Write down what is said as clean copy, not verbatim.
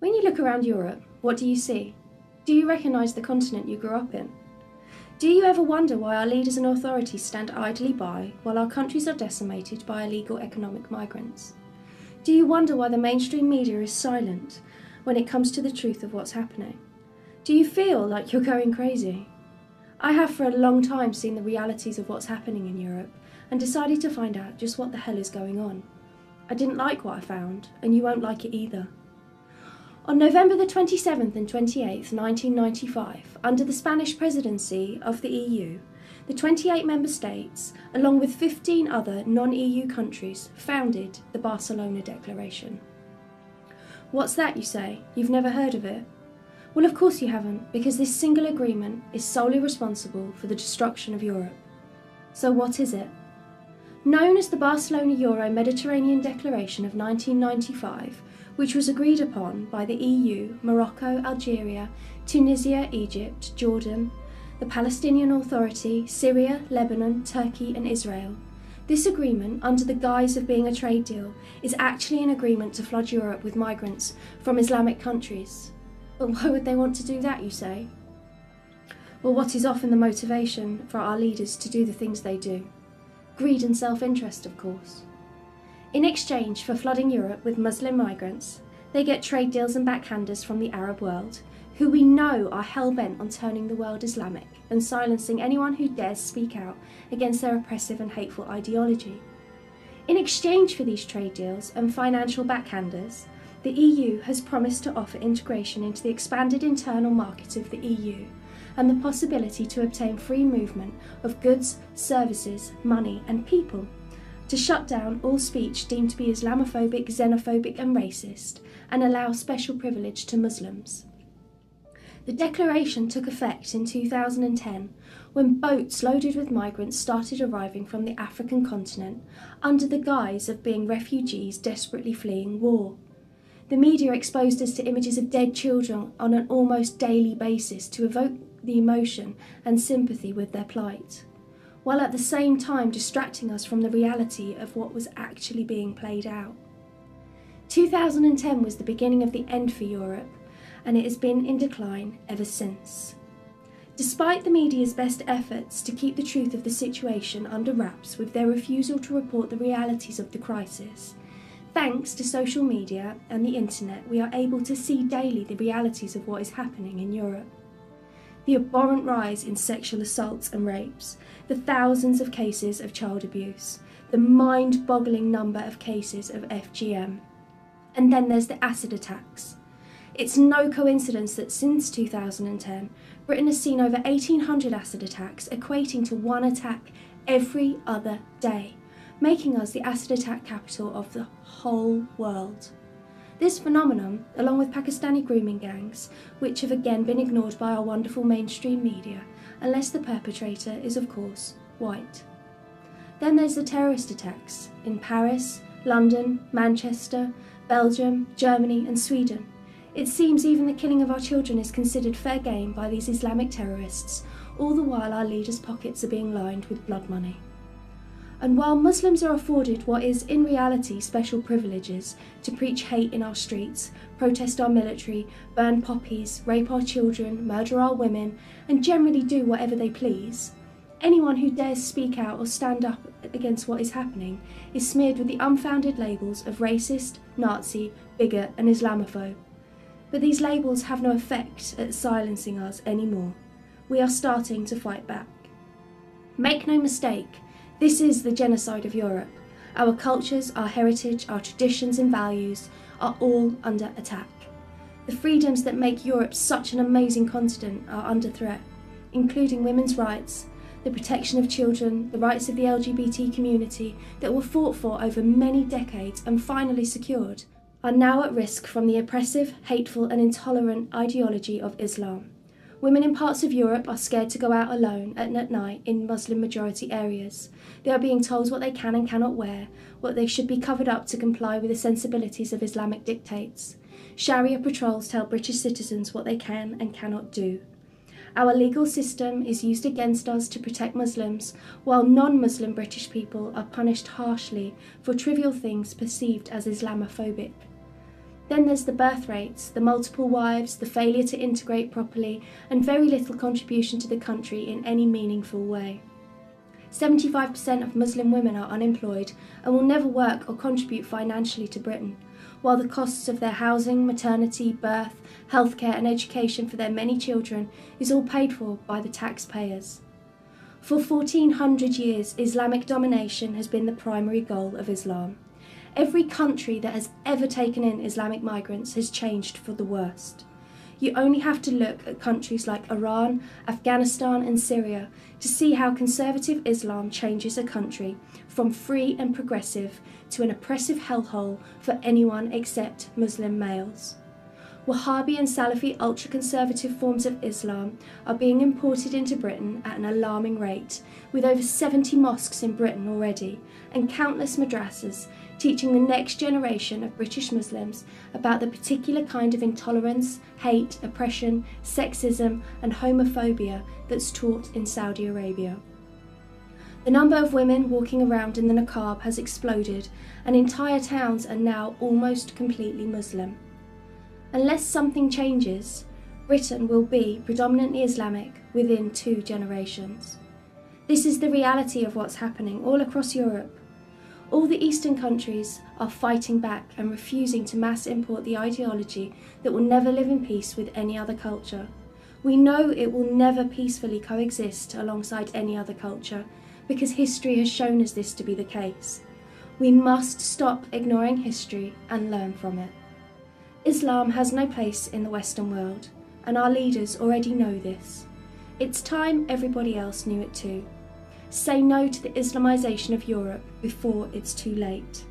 When you look around Europe, what do you see? Do you recognise the continent you grew up in? Do you ever wonder why our leaders and authorities stand idly by while our countries are decimated by illegal economic migrants? Do you wonder why the mainstream media is silent when it comes to the truth of what's happening? Do you feel like you're going crazy? I have for a long time seen the realities of what's happening in Europe and decided to find out just what the hell is going on. I didn't like what I found, and you won't like it either. On November the 27th and 28th, 1995, under the Spanish presidency of the EU, the 28 member states, along with 15 other non-EU countries, founded the Barcelona Declaration. What's that, you say? You've never heard of it? Well, of course you haven't, because this single agreement is solely responsible for the destruction of Europe. So what is it? Known as the Barcelona Euro-Mediterranean Declaration of 1995, which was agreed upon by the EU, Morocco, Algeria, Tunisia, Egypt, Jordan, the Palestinian Authority, Syria, Lebanon, Turkey and Israel. This agreement, under the guise of being a trade deal, is actually an agreement to flood Europe with migrants from Islamic countries. But why would they want to do that, you say? Well, what is often the motivation for our leaders to do the things they do? Greed and self-interest, of course. In exchange for flooding Europe with Muslim migrants, they get trade deals and backhanders from the Arab world, who we know are hell-bent on turning the world Islamic and silencing anyone who dares speak out against their oppressive and hateful ideology. In exchange for these trade deals and financial backhanders, the EU has promised to offer integration into the expanded internal market of the EU and the possibility to obtain free movement of goods, services, money and people, to shut down all speech deemed to be Islamophobic, xenophobic and racist, and allow special privilege to Muslims. The declaration took effect in 2010 when boats loaded with migrants started arriving from the African continent under the guise of being refugees desperately fleeing war. The media exposed us to images of dead children on an almost daily basis to evoke the emotion and sympathy with their plight, while at the same time distracting us from the reality of what was actually being played out. 2010 was the beginning of the end for Europe, and it has been in decline ever since. Despite the media's best efforts to keep the truth of the situation under wraps with their refusal to report the realities of the crisis, thanks to social media and the internet, we are able to see daily the realities of what is happening in Europe. The abhorrent rise in sexual assaults and rapes, the thousands of cases of child abuse, the mind-boggling number of cases of FGM. And then there's the acid attacks. It's no coincidence that since 2010, Britain has seen over 1,800 acid attacks, equating to one attack every other day, making us the acid attack capital of the whole world. This phenomenon, along with Pakistani grooming gangs, which have again been ignored by our wonderful mainstream media, unless the perpetrator is, of course, white. Then there's the terrorist attacks in Paris, London, Manchester, Belgium, Germany and Sweden. It seems even the killing of our children is considered fair game by these Islamic terrorists, all the while our leaders' pockets are being lined with blood money. And while Muslims are afforded what is in reality special privileges to preach hate in our streets, protest our military, burn poppies, rape our children, murder our women, and generally do whatever they please, anyone who dares speak out or stand up against what is happening is smeared with the unfounded labels of racist, Nazi, bigot and Islamophobe. But these labels have no effect at silencing us anymore. We are starting to fight back. Make no mistake, this is the genocide of Europe. Our cultures, our heritage, our traditions and values are all under attack. The freedoms that make Europe such an amazing continent are under threat, including women's rights, the protection of children, the rights of the LGBT community that were fought for over many decades and finally secured, are now at risk from the oppressive, hateful and intolerant ideology of Islam. Women in parts of Europe are scared to go out alone at night in Muslim-majority areas. They are being told what they can and cannot wear, what they should be covered up to comply with the sensibilities of Islamic dictates. Sharia patrols tell British citizens what they can and cannot do. Our legal system is used against us to protect Muslims, while non-Muslim British people are punished harshly for trivial things perceived as Islamophobic. Then there's the birth rates, the multiple wives, the failure to integrate properly, and very little contribution to the country in any meaningful way. 75% of Muslim women are unemployed and will never work or contribute financially to Britain, while the costs of their housing, maternity, birth, healthcare and education for their many children is all paid for by the taxpayers. For 1400 years, Islamic domination has been the primary goal of Islam. Every country that has ever taken in Islamic migrants has changed for the worst. You only have to look at countries like Iran, Afghanistan and Syria to see how conservative Islam changes a country from free and progressive to an oppressive hellhole for anyone except Muslim males. Wahhabi and Salafi ultra-conservative forms of Islam are being imported into Britain at an alarming rate, with over 70 mosques in Britain already, and countless madrasas teaching the next generation of British Muslims about the particular kind of intolerance, hate, oppression, sexism and homophobia that's taught in Saudi Arabia. The number of women walking around in the niqab has exploded, and entire towns are now almost completely Muslim. Unless something changes, Britain will be predominantly Islamic within 2 generations. This is the reality of what's happening all across Europe. All the Eastern countries are fighting back and refusing to mass import the ideology that will never live in peace with any other culture. We know it will never peacefully coexist alongside any other culture, because history has shown us this to be the case. We must stop ignoring history and learn from it. Islam has no place in the Western world, and our leaders already know this. It's time everybody else knew it too. Say no to the Islamisation of Europe before it's too late.